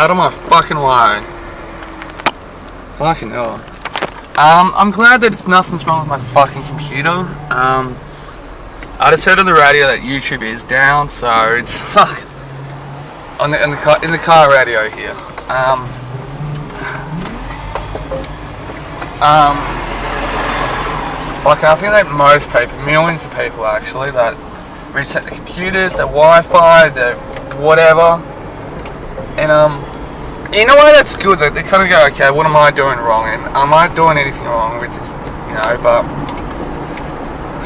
out of my fucking way. Fucking hell. I'm glad that nothing's wrong with my fucking computer. I just heard on the radio that YouTube is down, so it's fuck in the car radio here. Fucking, I think that most people, millions of people actually, that reset the computers, their Wi-Fi, their whatever, and in a way that's good. That they kind of go, okay, what am I doing wrong? And am I doing anything wrong? Which is, you know, but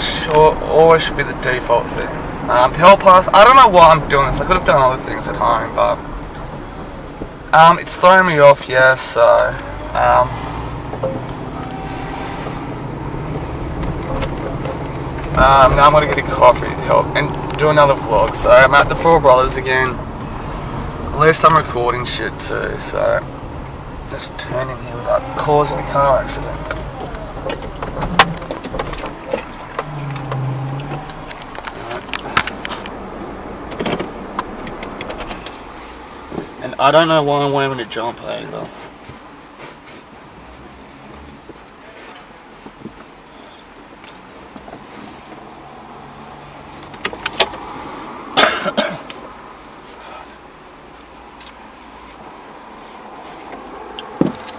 sure, always should be the default thing. To help us, I don't know why I'm doing this. I could have done other things at home, but it's throwing me off. Yeah, so now I'm gonna get a coffee to help and do another vlog. So I'm at the Four Brothers again. At least I'm recording shit too, so just turning here without causing a car accident. And I don't know why I'm wearing a jumper either.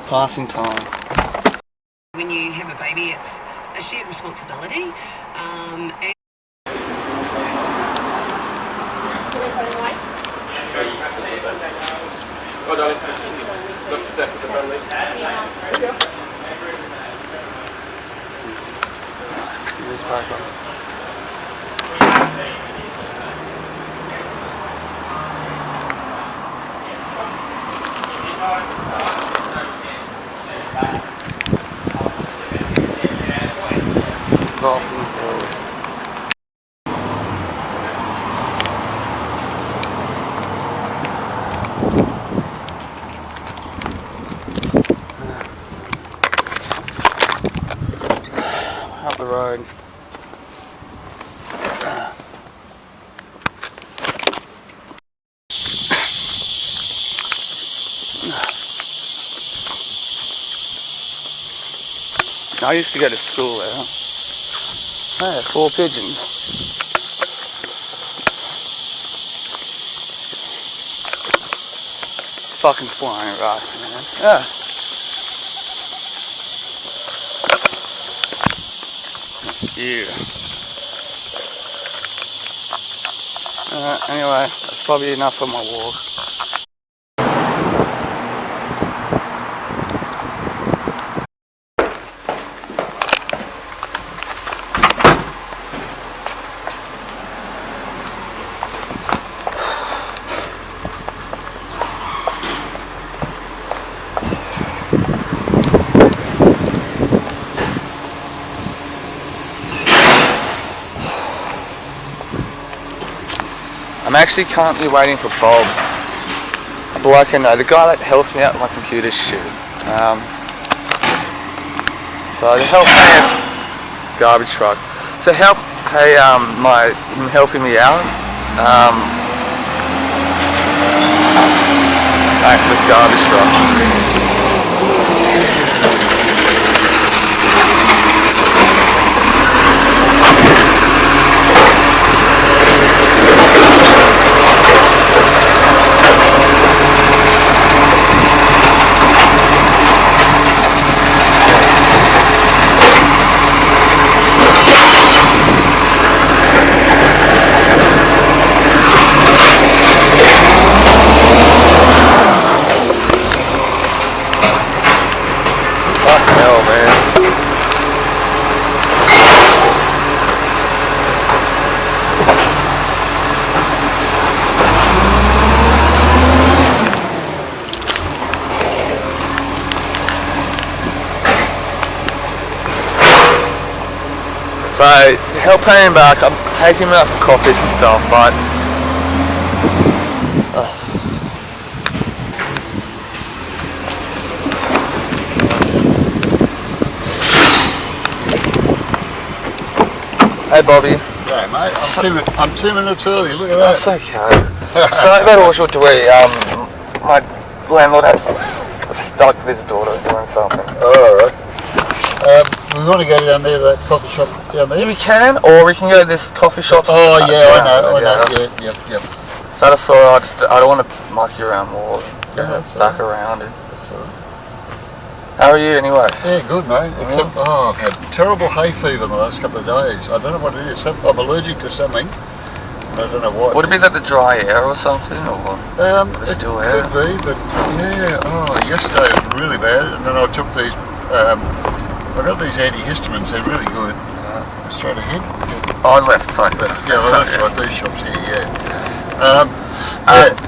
Passing time. When you have a baby, it's a shared responsibility. Up the road. I used to go to school there. Hey, 4 pigeons. Fucking flying right, man. Yeah. Yeah. Anyway, that's probably enough for my walk. I'm actually currently waiting for Bob. A bloke I know, the guy that helps me out with my computer shit. So to help pay garbage truck. To help pay him helping me out. Back to this garbage truck. So, to help pay him back, I'm taking him out for coffees and stuff, but hey Bobby. Yeah mate, I'm 2 minutes early, look at that. That's okay. So that also to landlord has stuck with his daughter doing something. Oh, all right. We want to go down there to that coffee shop down there. We can, or we can go to this coffee shop. Oh yeah, I know. Yep. So I just thought I don't want to muck you around more. Yeah, that's back around it. That's all right. How are you anyway? Yeah, good mate. Except I've had terrible hay fever the last couple of days. I don't know what it is. I'm allergic to something. I don't know what. Would it be like the dry air or something, or it still air? Could be, but yeah. Yesterday was really bad, and then I took these. I got these antihistamines. They're really good. Straight ahead. On left side. Yeah, that's right. These shops here.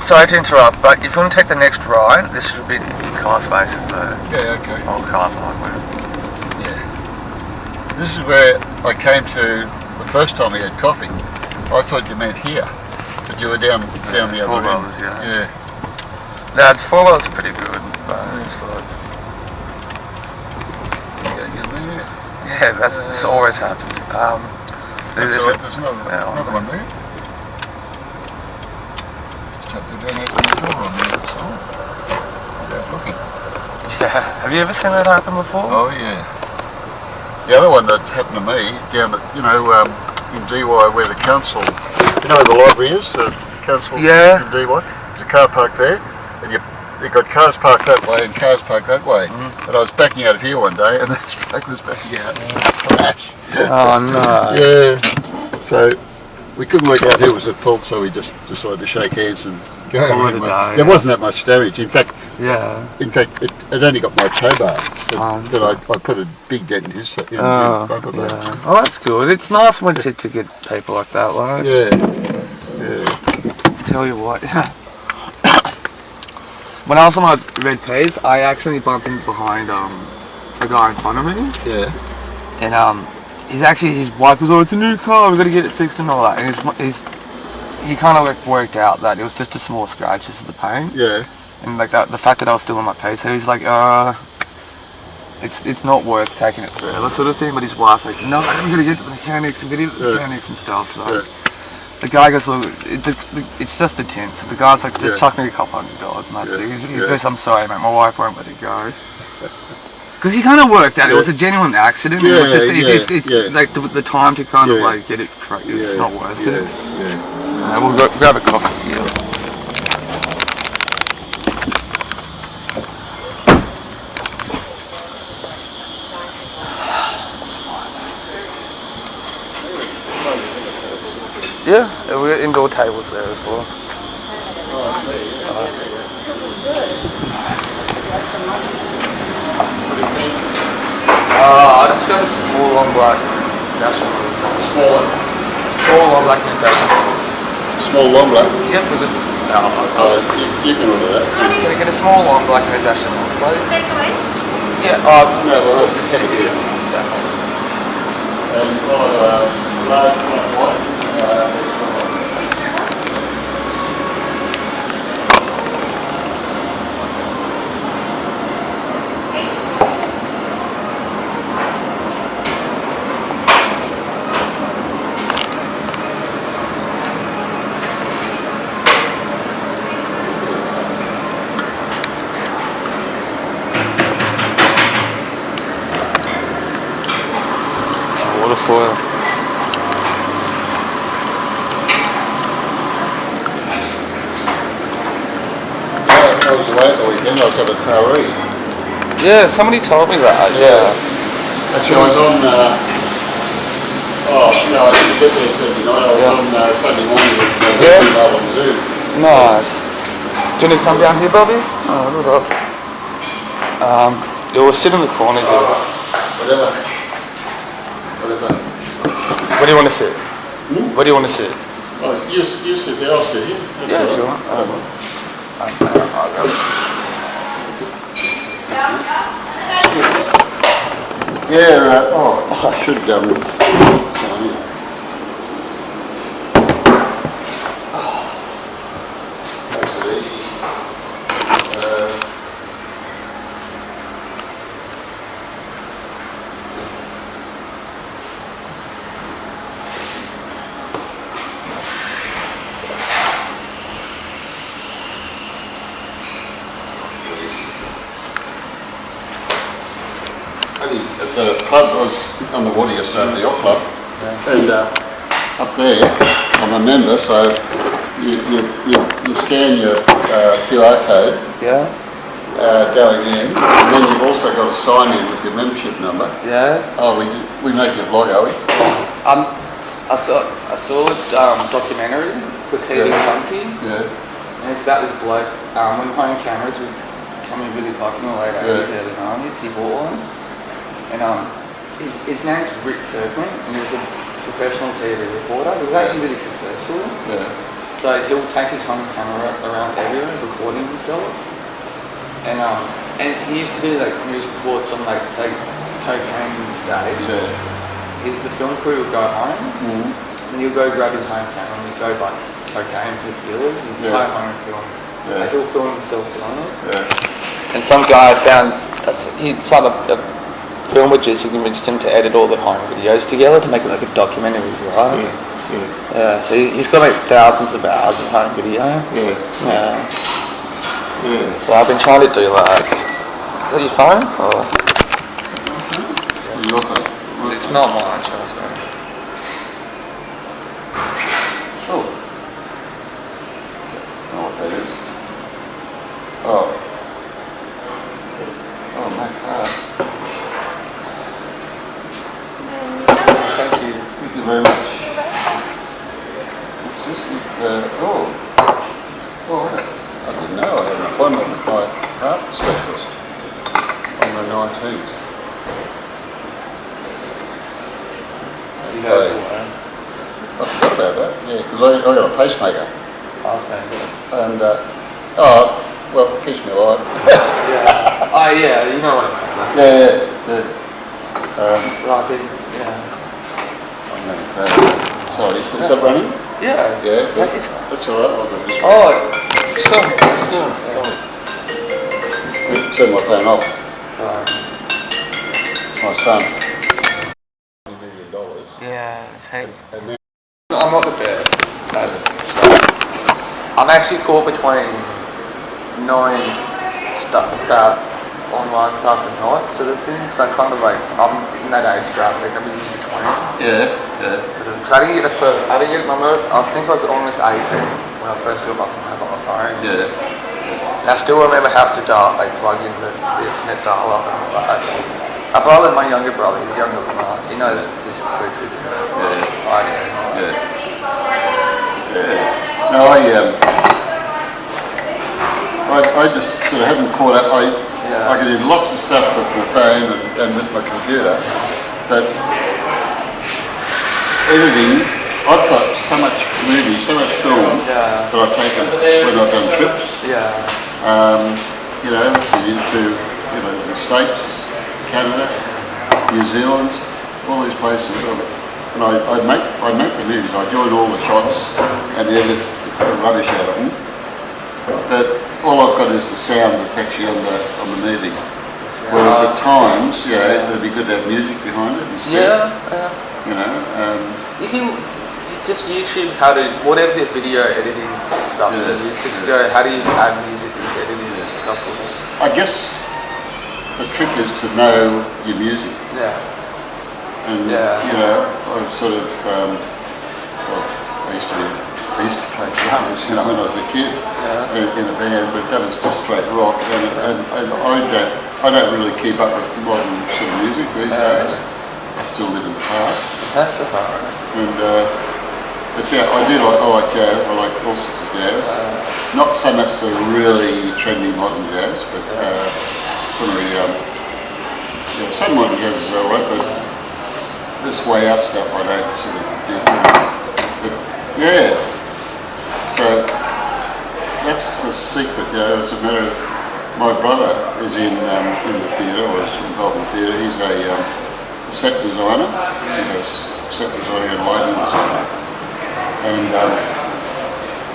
Sorry to interrupt, but if you want to take the next right, this should be car spaces though. Yeah, okay. Oh, car park. Yeah. This is where I came to the first time we had coffee. I thought you meant here, but you were down the other end. Yeah. That $4 is pretty good, but I just thought. Yeah, this always happens. There's another one there. Just hope they don't open the door on me, that's all. Without looking. Yeah, have you ever seen that happen before? Oh yeah. The other one that happened to me down at, in DY where the council, the library is, the council in DY, there's a car park there, and you've got cars parked that way and cars parked that way. And I was backing out of here one day and this bloke was backing out. Crash. Oh no. Yeah. So we couldn't work out who was at fault, so we just decided to shake hands and go. There wasn't that much damage. In fact, it only got my tow bar, but I put a big dent in his bumper bar. Oh, that's good. It's nice when to get people like that, right? Yeah. Tell you what. When I was on my red P's, I accidentally bumped in behind a guy in front of me. Yeah. And his wife was like, "It's a new car, we've got to get it fixed and all that." And he kind of worked out that it was just a small scratch, just the paint. Yeah. And like that, the fact that I was still on my pace, so he's like, it's not worth taking it further, sort of thing. But his wife's like, "No, I'm gonna get to the mechanics and video the mechanics and stuff." So the guy goes, "Look, it's just the tint." So the guy's like, "Just chuck me a couple $100 and that's it." He goes, "I'm sorry, mate, my wife won't let it go." Because he kind of worked out, it was a genuine accident. Yeah, it's like the time to kind of like get it correct. It's not worth it. Yeah. We'll go grab a coffee here. Yeah, we got indoor tables there as well. I just got a small long black dashboard. Small long black dashboard. Small long black? Yep, there's a... you can order that. Can I get a small long black dashboard, please? Takeaway? Yeah, no, well that's the city here. Yeah, thanks. And large white. Waterfoil. I was away at the weekend, I was at a Taree. Yeah, somebody told me that, yeah. Actually, I was on, I didn't get there Saturday night, I was on Sunday morning with on Zoom. Nice. Do you want to come down here, Bobby? Oh, look up. You'll sit in the corner here. Whatever. Where do you want to sit? Where do you want to sit? Oh, you sit there, I'll sit here. That's sure. I'll go. Yeah, I should go. Makes it easy. the club was on the water yesterday, the yacht club, and up there, I'm a member, so you scan your QR code going in, and then you've also got to sign in with your membership number. Yeah. Oh, we make your vlog, are we? I saw this documentary called TV Funky. Yeah. And it's about this bloke, when home cameras were becoming really popular in the late 80s, early 90s, he bought one. And his name's Rick Kirkman, and he was a professional TV reporter. He was actually really successful. Yeah. So he'll take his home camera around everywhere, recording himself. And he used to do like news reports on like, say, cocaine in the States. Yeah. The film crew would go home, and he'll go grab his home camera and he'd go buy cocaine for dealers and go home and film. Yeah. He'll film himself doing it. Yeah. And some guy found, he signed a film with Jesse, convinced him to edit all the home videos together to make it like a documentary of his life. Yeah, so he's got like thousands of hours of home video. Yeah. So I've been trying to do that. Is that your phone? Or? Your phone? It's not mine, trust me. Oh. I don't know what that is. Oh. Oh, my car. Thank you. Thank you very much. What's this? I didn't know I had an appointment with my heart specialist on the 19th. You guys I forgot about that, because I got a pacemaker. I'll say that. And, well, it keeps me alive. Yeah. Oh, yeah, you know what I mean. I'm going to crash. Sorry, is that running? Yeah. Yeah, that's all right. I'll do this one. Oh, sorry. Turn my phone off. Sorry. It's my son. $1 million. Yeah, it's heaps. And then I'm not the best at stuff. I'm actually caught between knowing stuff about online stuff and not sort of thing. So I kind of like, I'm in that age gap, like I'm in between. Yeah. Because I didn't get I think I was almost 18 when I first got my phone. Yeah. And I still remember having to plug in the internet dial-up and all that. My younger brother, he's younger than I, he knows this clicks it. I do. No, I just sort of haven't caught up. I can do lots of stuff with my phone and with my computer, but editing, I've got so much movie, so much film that I've taken when I've done trips. Into the States, Canada, New Zealand, all these places. And I make the movies. I join all the shots and edit the rubbish out of them. But all I've got is the sound that's actually on the movie. Whereas at times, it'd be good to have music behind it instead. You can just YouTube how to, whatever the video editing stuff you use, just go, how do you add music to editing and stuff? I guess the trick is to know your music. And I sort of, I used to play drums, when I was a kid in a band, but that was just straight rock. And I don't really keep up with modern sort of music these days. I still live in the past. That's the part. And but I like jazz. I like all sorts of jazz. Not so much the really trendy modern jazz, but some of the some modern jazz is alright, but this way out stuff I don't sort of do. But so that's the secret. It's a matter of my brother is in the theatre, or is involved in theatre. He's a set designer. He does set designing and lighting design.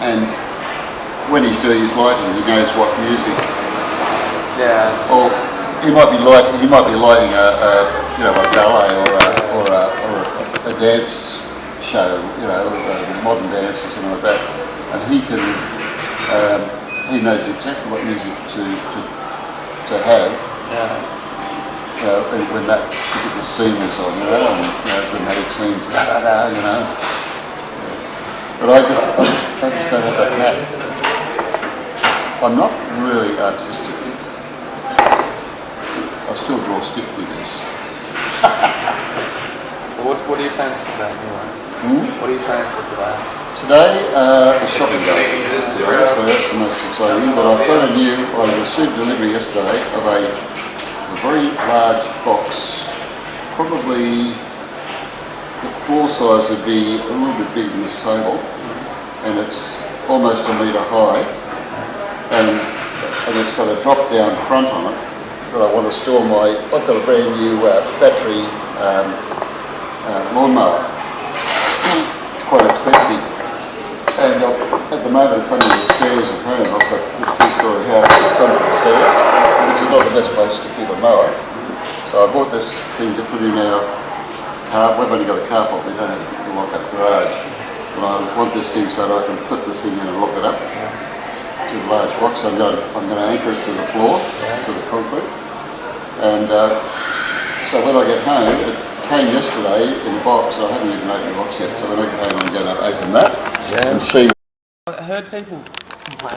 And when he's doing his lighting, he knows what music. Or he might be lighting a ballet or a dance show, modern dance or something like that, and he knows exactly what music to have. when that particular scene was on, dramatic scenes, But I just don't have that knack. I'm not really artistic. I still draw stick figures. What are your plans for today anyway? What are your plans for today? Today, the shopping day. So that's the most exciting. But I received delivery yesterday of a very large box. Probably the floor size would be a little bit bigger than this table, and it's almost a metre high, and it's got a drop down front on it that I want to store I've got a brand new battery lawnmower. It's quite expensive, and at the moment it's under the stairs at home. I've got this two-storey house, it's under the stairs, which is not the best place to keep a mower. So I bought this thing to put in our car. We've only got a car park, we don't have a lock-up garage. But I want this thing so that I can put this thing in and lock it up to the large box. I'm going to anchor it to the floor, to the concrete. And so when I get home, it came yesterday in a box. I haven't even opened the box yet. So when I get home, I'm going to open that and see. I heard people complain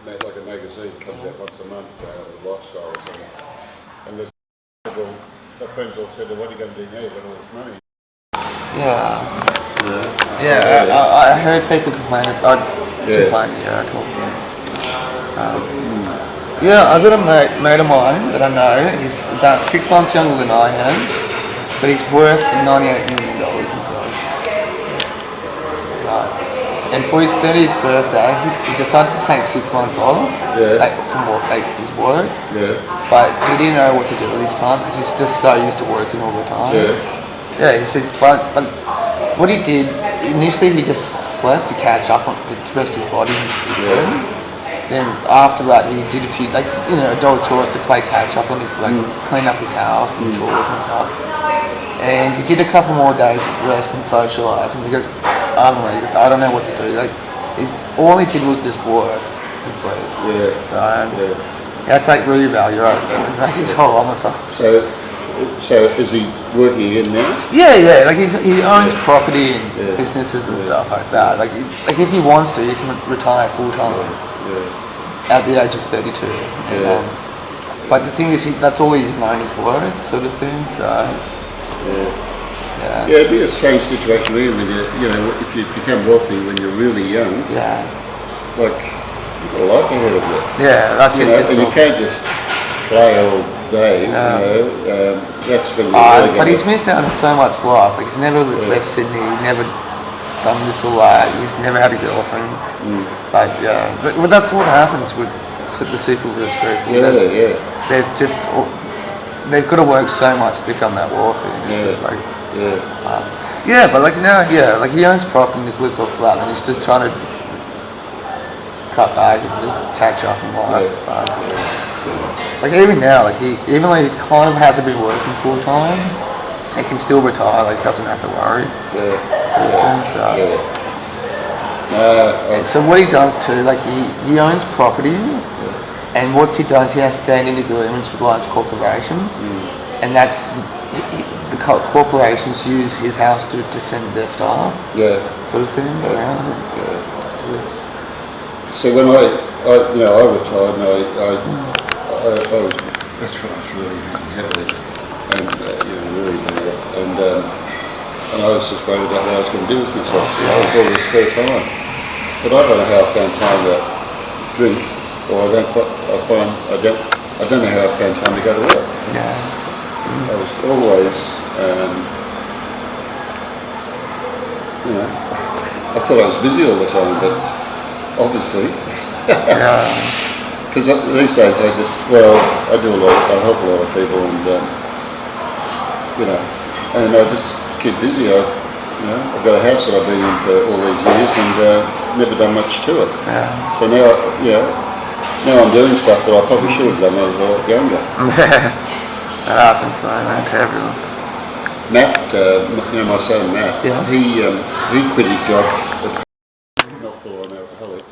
like a magazine comes out once a month, lifestyle or something. And there's people, my friends all said, well, what are you going to do now? You've got all this money. I heard people complain. I've got a mate of mine that I know. He's about 6 months younger than I am, but he's worth $98 million and stuff. And for his 30th birthday, he decided to take 6 months off from his work. Yeah. But he didn't know what to do with his time because he's just so used to working all the time. Yeah. He said, but what he did, initially he just slept to catch up on, to rest his body. Then after that he did a few, adult chores to play catch up on his, clean up his house and chores and stuff. And he did a couple more days of rest and socialising because I don't know what to do. All he did was just work and sleep. So he had to take reevaluate his whole life. So is he working again now? Yeah. He owns property and businesses and stuff like that. Like if he wants to, he can retire full time at the age of 32. But the thing is, that's all he's known is work, sort of thing. So it'd be a strange situation really when if you become wealthy when you're really young. Like you've got a life ahead of you. That's it. And you can't just play all day. That's when but he's missed out on so much life. Like he's never left Sydney. He's never done this or that. He's never had a girlfriend. But that's what happens with the super rich people. They've got to work so much to become that wealthy. It's just like but he owns property and he lives off flat and he's just trying to cut back and just catch up in life. Even now, even though he's kind of hasn't been working full time, he can still retire. Doesn't have to worry. So what he does too, he owns property, and what he does, he has standing agreements with large corporations, and that's the corporations use his house to send their staff, sort of thing around it. So when I retired, and that's when I was really heavily, and really and I was just worried about what I was going to do with myself. I was all this spare time, but I don't know how I found time to drink, or I don't know how I found time to go to work. I was always, I thought I was busy all the time, but obviously. Because these days I do a lot, I help a lot of people and, and I just keep busy. I've got a house that I've been in for all these years and never done much to it. So now, now I'm doing stuff that I probably should have done when I was a lot younger. That happens though, man, to everyone. Matt, my son Matt, he quit his job not full on alcoholics.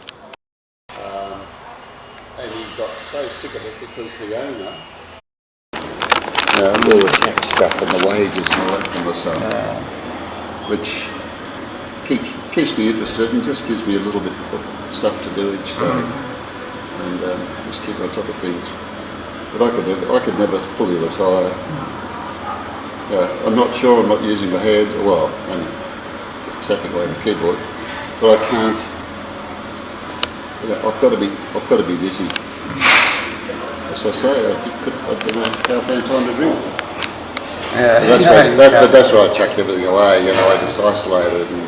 And he got so sick of it because the owner, all the tax stuff and the wages and all that kind of stuff, which keeps me interested and just gives me a little bit of stuff to do each day, and just keep on top of things. But I could never fully retire. I'm not sure I'm not using my head, well, only tapping away the keyboard, but I can't. I've got to be busy. As I say, I don't know how I found time to drink. That's where I chucked everything away. I just isolated and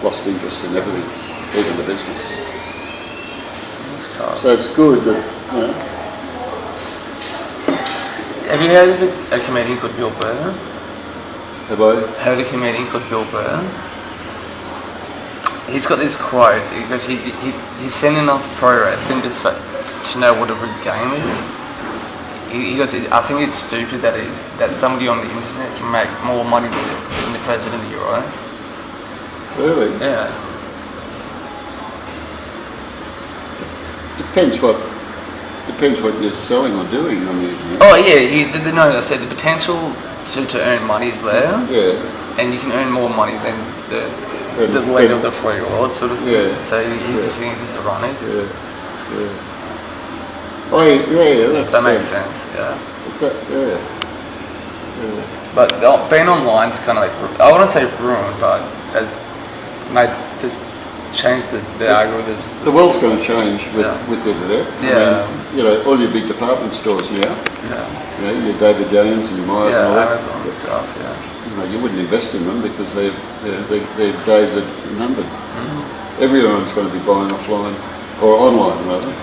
lost interest in everything, even the business. So it's good that. Have you heard of a comedian called Bill Burr? Have I? Heard a comedian called Bill Burr? He's got this quote because he's sending off pro wrestling to know what a good game is. He goes, I think it's stupid that somebody on the internet can make more money than the president of the US. Really? Yeah. Depends what you're selling or doing on the internet. Oh yeah, I said the potential to earn money is there. And you can earn more money than the leg of the free world sort of thing. So he just thinks it's ironic. Oh yeah, that's That makes sense. Yeah. Yeah. But being online's kind of like, I wouldn't say ruined, but has made just changed the algorithms. The world's going to change with the internet. Yeah. I mean, you know, all your big department stores now. Yeah. You know, your David Jones and your Myers and all that. Amazon and stuff. Yeah. You know, you wouldn't invest in them because their days are numbered. Everyone's going to be buying offline or online rather,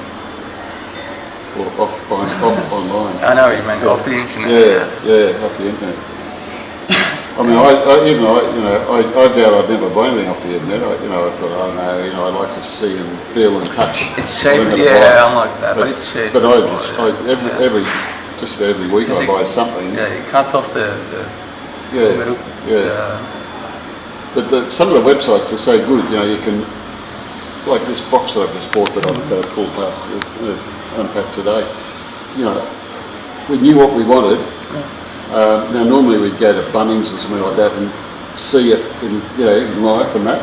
or buying online. I know what you mean, off the internet. Yeah, off the internet. I mean, I vowed I'd never buy anything off the internet. I thought, oh no, I'd like to see and feel and touch. It's cheaper, yeah, I'm like that, but it's cheap. But just every week I buy something. Yeah, it cuts off the middle. But some of the websites are so good, you can, like this box that I've just bought that I'm going to pull past, unpack today. We knew what we wanted. Now normally we'd go to Bunnings or something like that and see it in life and that,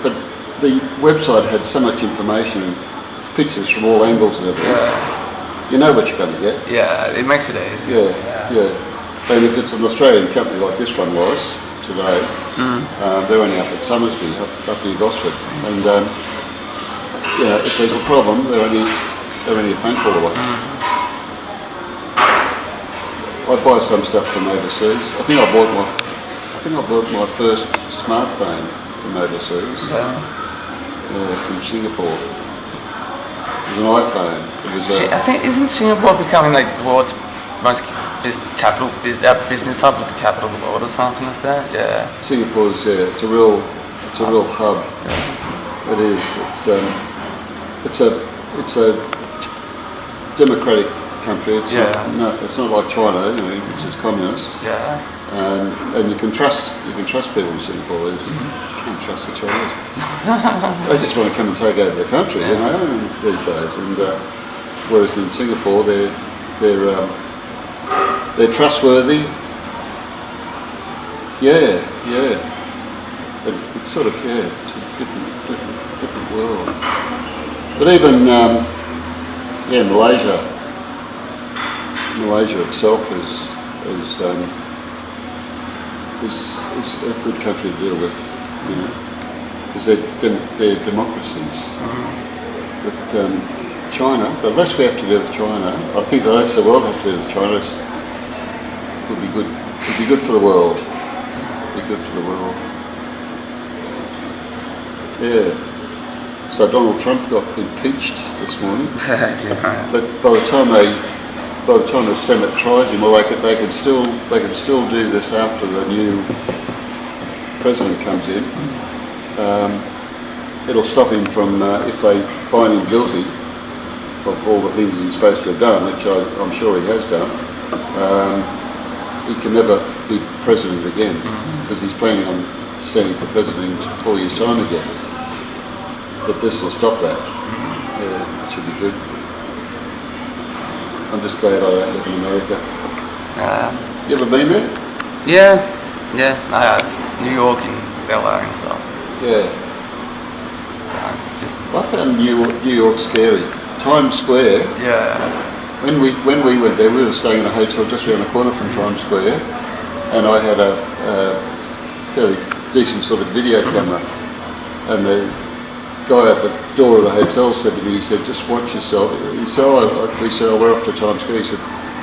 but the website had so much information, pictures from all angles and everything. You know what you're going to get. Yeah, it makes it easy. Yeah. And if it's an Australian company like this one was today, they're only up at Summersby, up near Gosford, and if there's a problem, they're only a phone call away. I buy some stuff from overseas. I think I bought my first smartphone from overseas. From Singapore. It was an iPhone. I think isn't Singapore becoming like the world's most business hub with the capital of the world or something like that? Yeah. Singapore's it's a real hub. It is. It's a democratic country. It's not like China, which is communist. And you can trust people in Singapore. You can't trust the Chinese. They just want to come and take over the country, these days. And whereas in Singapore, they're trustworthy. It's sort of it's a different world. But even Malaysia itself is a good country to deal with, because they're democracies. But China, the less we have to do with China, I think the less the world has to do with China, would be good. Would be good for the world. Be good for the world. Yeah. So Donald Trump got impeached this morning. But by the time the Senate tries him, well, they can still do this after the new president comes in. It'll stop him from if they find him guilty of all the things he's supposed to have done, which I'm sure he has done. He can never be president again because he's planning on standing for president in 4 years' time again. But this will stop that. It should be good. I'm just glad I don't live in America. You ever been there? Yeah, I have. New York and LA and stuff. Yeah. It's just... I found New York scary. Times Square. Yeah. When we went there, we were staying in a hotel just around the corner from Times Square, and I had a fairly decent sort of video camera, and the guy at the door of the hotel said to me, he said, just watch yourself. He said, we said, we're off to Times Square. He said,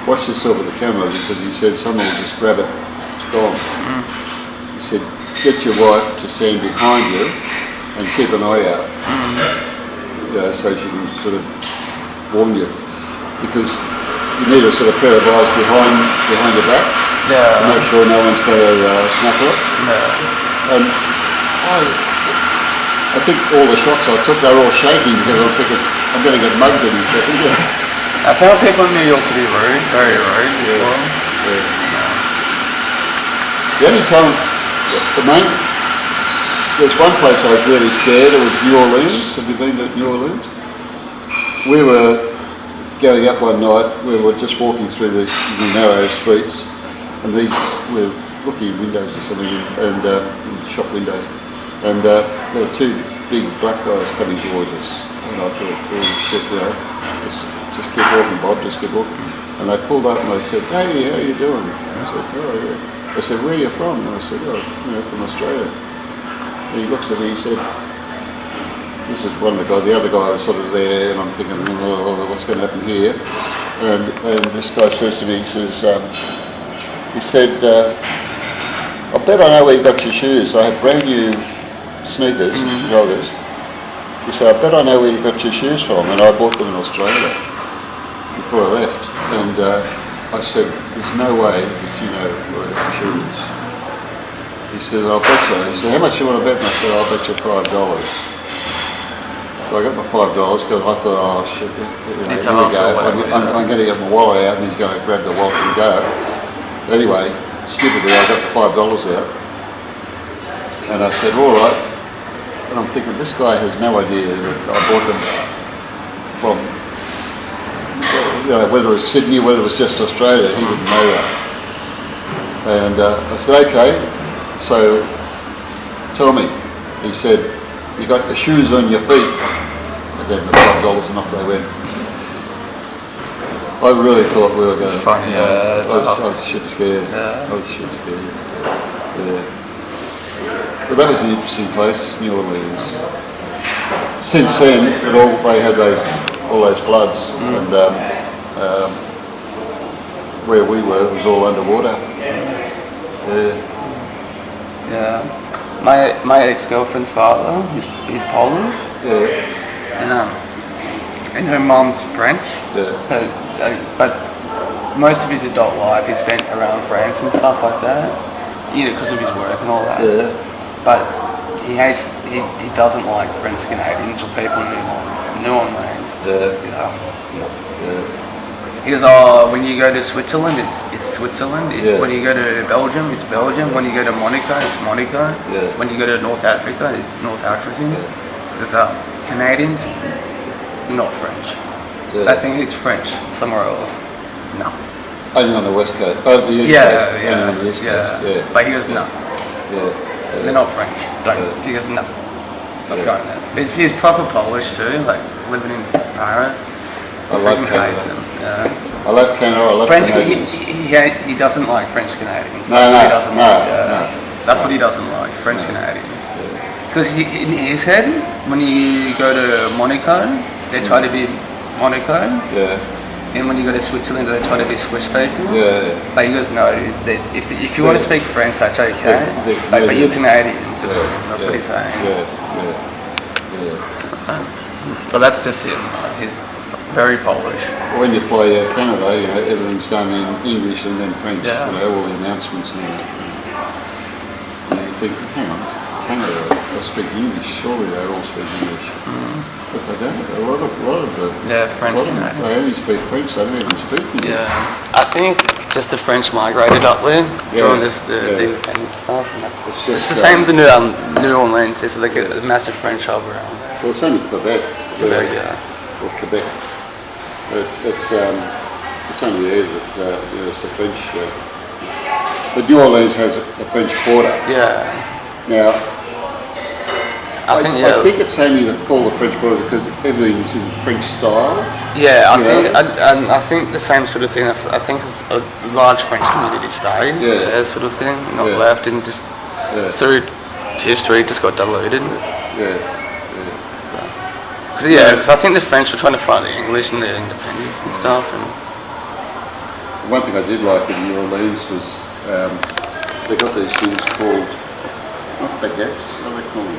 watch yourself with the camera, because he said someone will just grab it, it's gone. He said, get your wife to stand behind you and keep an eye out, so she can sort of warn you, because you need a sort of pair of eyes behind your back to make sure no one's going to snuffle it. And I think all the shots I took, they were all shaking because I'm thinking, I'm going to get mugged any second. I found people in New York to be rude, very rude. The only time, there's one place I was really scared, it was New Orleans. Have you been to New Orleans? We were going up one night, we were just walking through the narrow streets, and we were looking in windows or something, and in shop windows, and there were two big black guys coming towards us. And I thought, oh shit, just keep walking, Bob, just keep walking. And they pulled up and they said, hey, how you doing? And I said, oh yeah. They said, where are you from? And I said, oh, from Australia. And he looks at me, he said, this is one of the guys, the other guy was sort of there, and I'm thinking, oh, what's going to happen here? And this guy says to me, he said, I bet I know where you got your shoes. I had brand new sneakers, joggers. He said, I bet I know where you got your shoes from, and I bought them in Australia before I left. And I said, there's no way that you know where I got your shoes. He said, I'll bet you. He said, how much do you want to bet? And I said, I'll bet you $5. So I got my $5 because I thought, oh shit, here we go. I'm going to get my wallet out, and he's going to grab the wallet and go. Anyway, stupidly, I got the $5 out, and I said, all right. And I'm thinking, this guy has no idea that I bought them from, whether it was Sydney, whether it was just Australia, he didn't know that. And I said, okay, so tell me. He said, you got the shoes on your feet. I gave them the $5 and off they went. I really thought we were going to... Funny, I was shit scared. I was shit scared. Yeah. But that was an interesting place, New Orleans. Since then, they had all those floods, and where we were, it was all underwater. Yeah. My ex-girlfriend's father, he's Polish. Yeah. And her mom's French. Yeah. But most of his adult life he spent around France and stuff like that. Because of his work and all that. Yeah. But he doesn't like French Canadians or people in New Orleans. Yeah. He goes, oh, when you go to Switzerland, it's Switzerland. When you go to Belgium, it's Belgium. When you go to Monaco, it's Monaco. Yeah. When you go to North Africa, it's North African. Because Canadians, not French. Yeah. I think it's French somewhere else. No. Only on the west coast. Oh, the east coast. Only on the east coast. Yeah. But he goes, no. Yeah. They're not French. He goes, no. Not going there. He's proper Polish too, like living in Paris. I love Canada. I love Canada. I love French. Canadians. He doesn't like French Canadians. No. That's what he doesn't like. French Canadians. Because in his head, when you go to Monaco, they try to be Monaco. Yeah. And when you go to Switzerland, they try to be Swiss people. Yeah. But he goes, no. If you want to speak French, that's okay. But you're Canadian. So that's what he's saying. Yeah. But that's just him. He's very Polish. When you fly out Canada, everything's done in English and then French. Yeah. All the announcements and you think, hang on, Canada, they speak English. Surely they all speak English. But they don't. A lot of them. Yeah, French. They only speak French. They don't even speak English. Yeah. I think just the French migrated up there during the independence stuff. And it's the same with New Orleans. There's like a massive French hub around. Well, it's only Quebec. Or Quebec. It's only there that it's the French. But New Orleans has a French quarter. Yeah. Now, I think it's only called the French quarter because everything's in French style. Yeah, I think the same sort of thing. I think a large French community stayed. Yeah. Sort of thing, not left, and just through history just got diluted. Because I think the French were trying to fight the English and their independence and stuff. And one thing I did like in New Orleans was they got these things called, not baguettes, what are they called?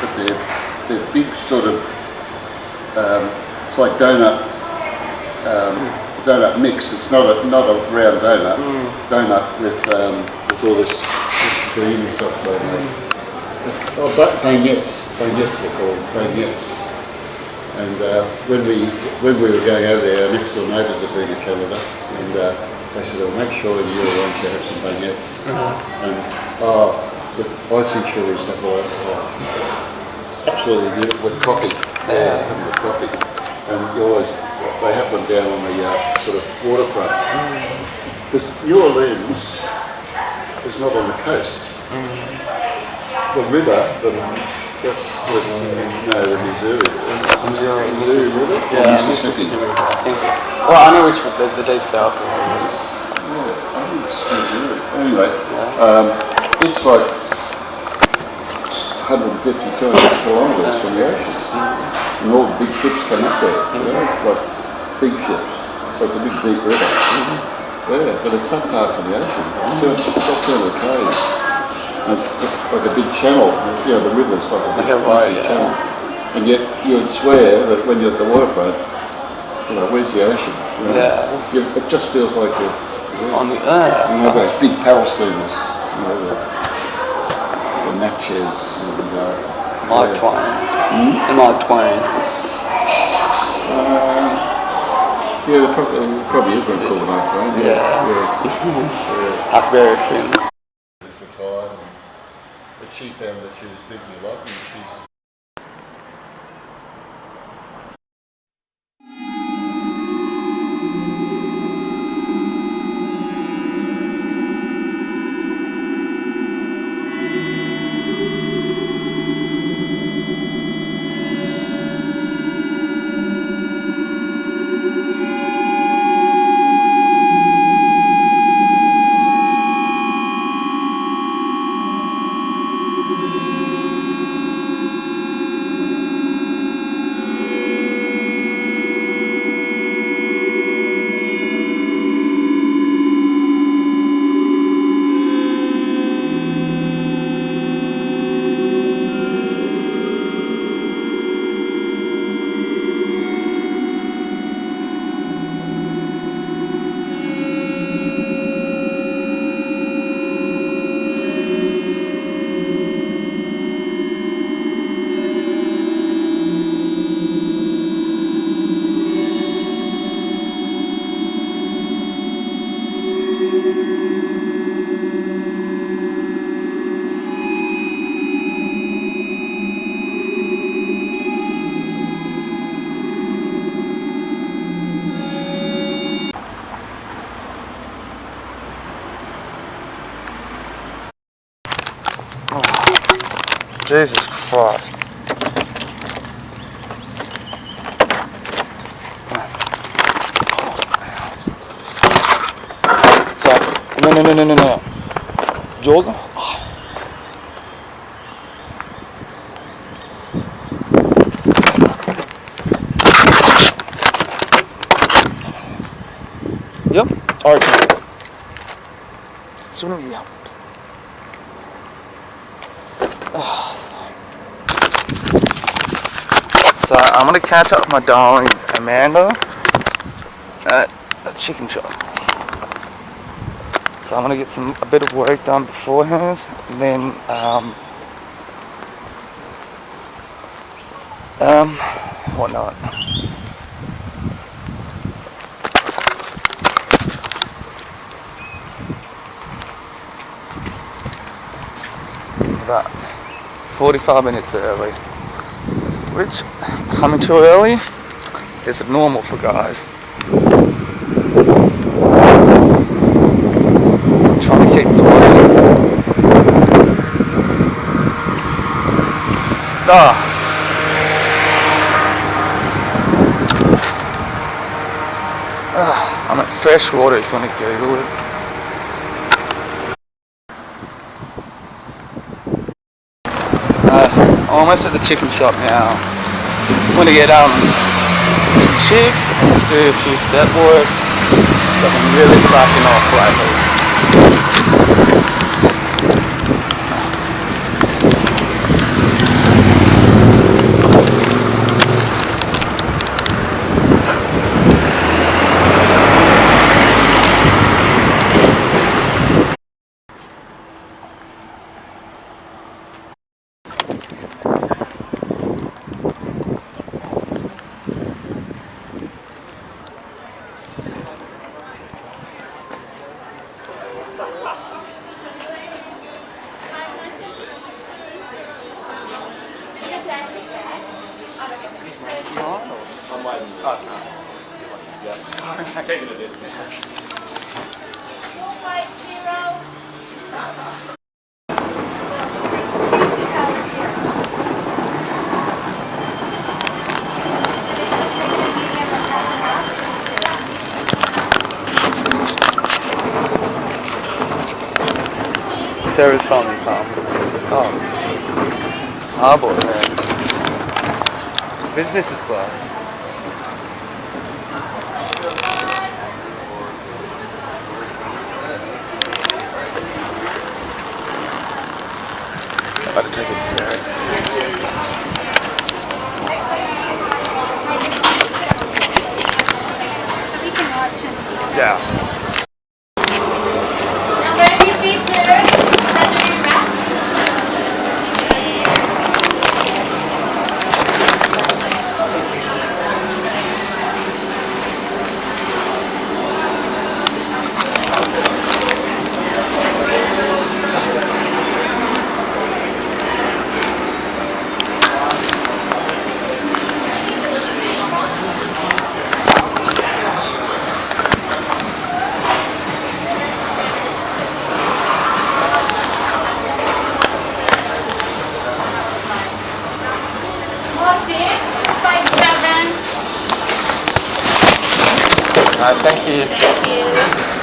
But they're big sort of, it's like donut mix. It's not a round donut. Donut with all this cream and stuff like that. Oh, beignets they're called, beignets. And when we were going over there, our next door neighbours had been to Canada, and they said, "Oh, make sure in New Orleans you have some beignets." And with icing sugar and stuff like that, absolutely beautiful with coffee. Having with coffee, and they have them down on the sort of waterfront. Because New Orleans is not on the coast. The river, No, the Missouri. Missouri. River? Yeah, Mississippi River, I think. Well, I know which one, the deep south river is. Yeah, I think it's Missouri. Anyway, it's like 150, 200 kilometres from the ocean. And all the big ships come up there, you know, like big ships. So it's a big deep river. Yeah, but it's up far from the ocean. It's about 200 k's. And it's just like a big channel. You know, the river's like a big channel. And yet you would swear that when you're at the waterfront, you know, where's the ocean? You know? It just feels like you're on the earth. You know, those big paddle steamers, you know, the Natchez and Mark Twain. And Mark Twain. Yeah, there probably is one called the Mark Twain. Huckberry Finn. Retired, but she found that she was busy a lot, and she's. Jesus Christ. No. Jordan? Yep. Okay. Swimming up. So I'm gonna catch up with my darling Amanda at a chicken shop. So I'm gonna get a bit of work done beforehand, and then whatnot. About 45 minutes early, which coming too early is normal for guys. So I'm trying to keep vlogging. I'm at Freshwater if you want to Google it. Almost at the chicken shop now. I'm gonna get some chips and just do a few step work. I've been really slacking off lately. Sarah's family farm. Oh. Harbour, man. Business is closed. I've got to take it to Sarah. We can watch it. Yeah. Thank you.